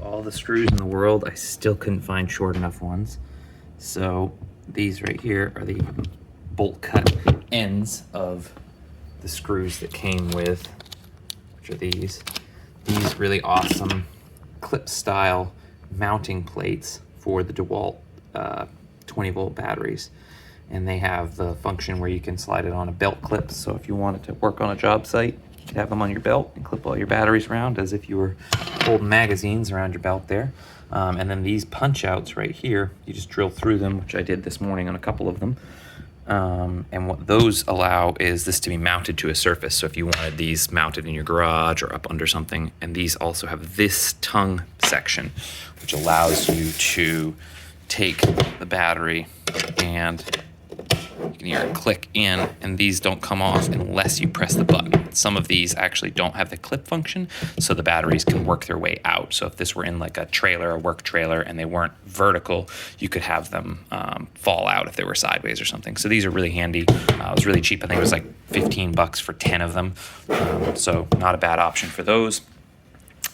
all the screws in the world, I still couldn't find short enough ones. So these right here are the bolt cut ends of the screws that came with, which are these really awesome clip style mounting plates for the DeWalt 20-volt batteries. And they have the function where you can slide it on a belt clip. So if you wanted to work on a job site, you could have them on your belt and clip all your batteries around as if you were holding magazines around your belt there. And then these punch outs right here, you just drill through them, which I did this morning on a couple of them. And what those allow is this to be mounted to a surface. So if you wanted these mounted in your garage or up under something, and these also have this tongue section, which allows you to take the battery and you can hear it click in, and these don't come off unless you press the button. Some of these actually don't have the clip function, so the batteries can work their way out. So if this were in like a trailer, a work trailer, and they weren't vertical, you could have them fall out if they were sideways or something. So these are really handy. It was really cheap. I think it was like 15 bucks for 10 of them. So not a bad option for those.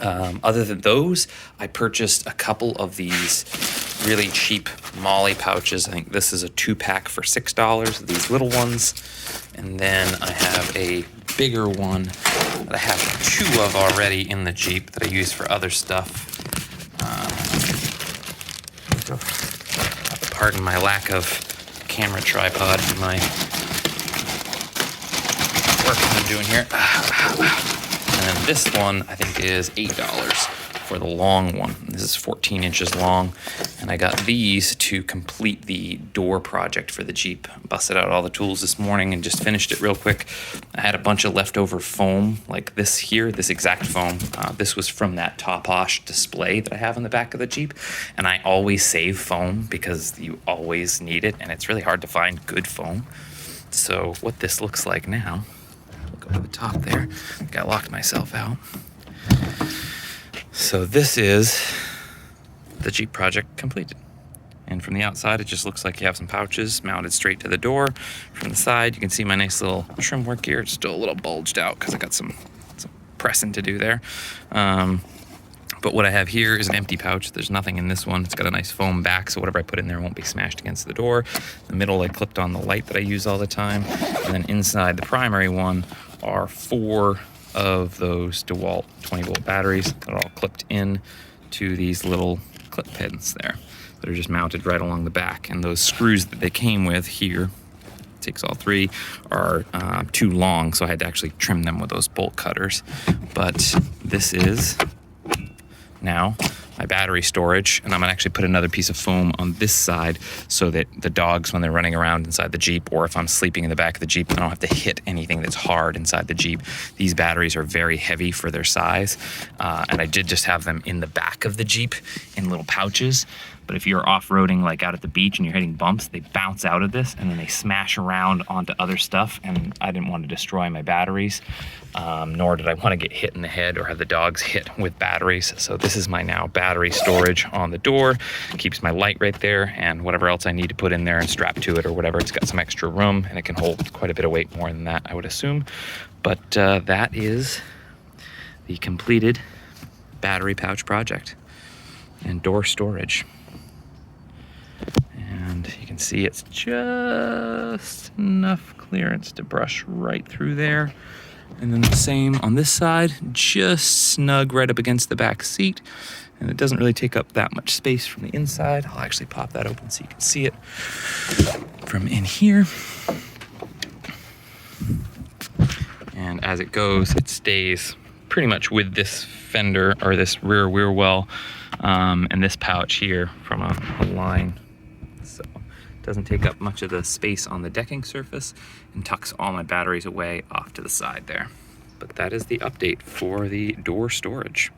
Other than those, I purchased a couple of these really cheap Molly pouches. I think this is a 2-pack for $6, these little ones. And then I have a bigger one that I have 2 of already in the Jeep that I use for other stuff. Pardon my lack of camera tripod in my work I'm doing here. And then this one I think is $8 for the long one. This is 14 inches long, and I got these to complete the door project for the Jeep. Busted out all the tools this morning and just finished it real quick. I had a bunch of leftover foam like this here, this exact foam. This was from that Toposh display that I have in the back of the Jeep, and I always save foam because you always need it, and it's really hard to find good foam. So what this looks like now, go to the top there. I think I locked myself out. So this is the Jeep project completed. And from the outside, it just looks like you have some pouches mounted straight to the door. From the side, you can see my nice little trim work here. It's still a little bulged out because I got some pressing to do there. But what I have here is an empty pouch. There's nothing in this one. It's got a nice foam back, so whatever I put in there won't be smashed against the door. In the middle, I clipped on the light that I use all the time. And then inside the primary one are 4 of those DeWalt 20-volt batteries that are all clipped in to these little clip pins there that are just mounted right along the back. And those screws that they came with here, takes all 3, are too long, so I had to actually trim them with those bolt cutters. But this is now my battery storage, and I'm gonna actually put another piece of foam on this side so that the dogs, when they're running around inside the Jeep, or if I'm sleeping in the back of the Jeep, I don't have to hit anything that's hard inside the Jeep. These batteries are very heavy for their size, and I did just have them in the back of the Jeep in little pouches. But if you're off-roading like out at the beach and you're hitting bumps, they bounce out of this and then they smash around onto other stuff, and I didn't want to destroy my batteries, nor did I want to get hit in the head or have the dogs hit with batteries. So this is my now battery storage on the door. Keeps my light right there and whatever else I need to put in there and strap to it or whatever. It's got some extra room and it can hold quite a bit of weight, more than that I would assume. But that is the completed battery pouch project and door storage. And you can see it's just enough clearance to brush right through there. And then the same on this side, just snug right up against the back seat. And it doesn't really take up that much space from the inside. I'll actually pop that open so you can see it from in here. And as it goes, it stays pretty much with this fender or this rear well and this pouch here from a line. So it doesn't take up much of the space on the decking surface and tucks all my batteries away off to the side there. But that is the update for the door storage.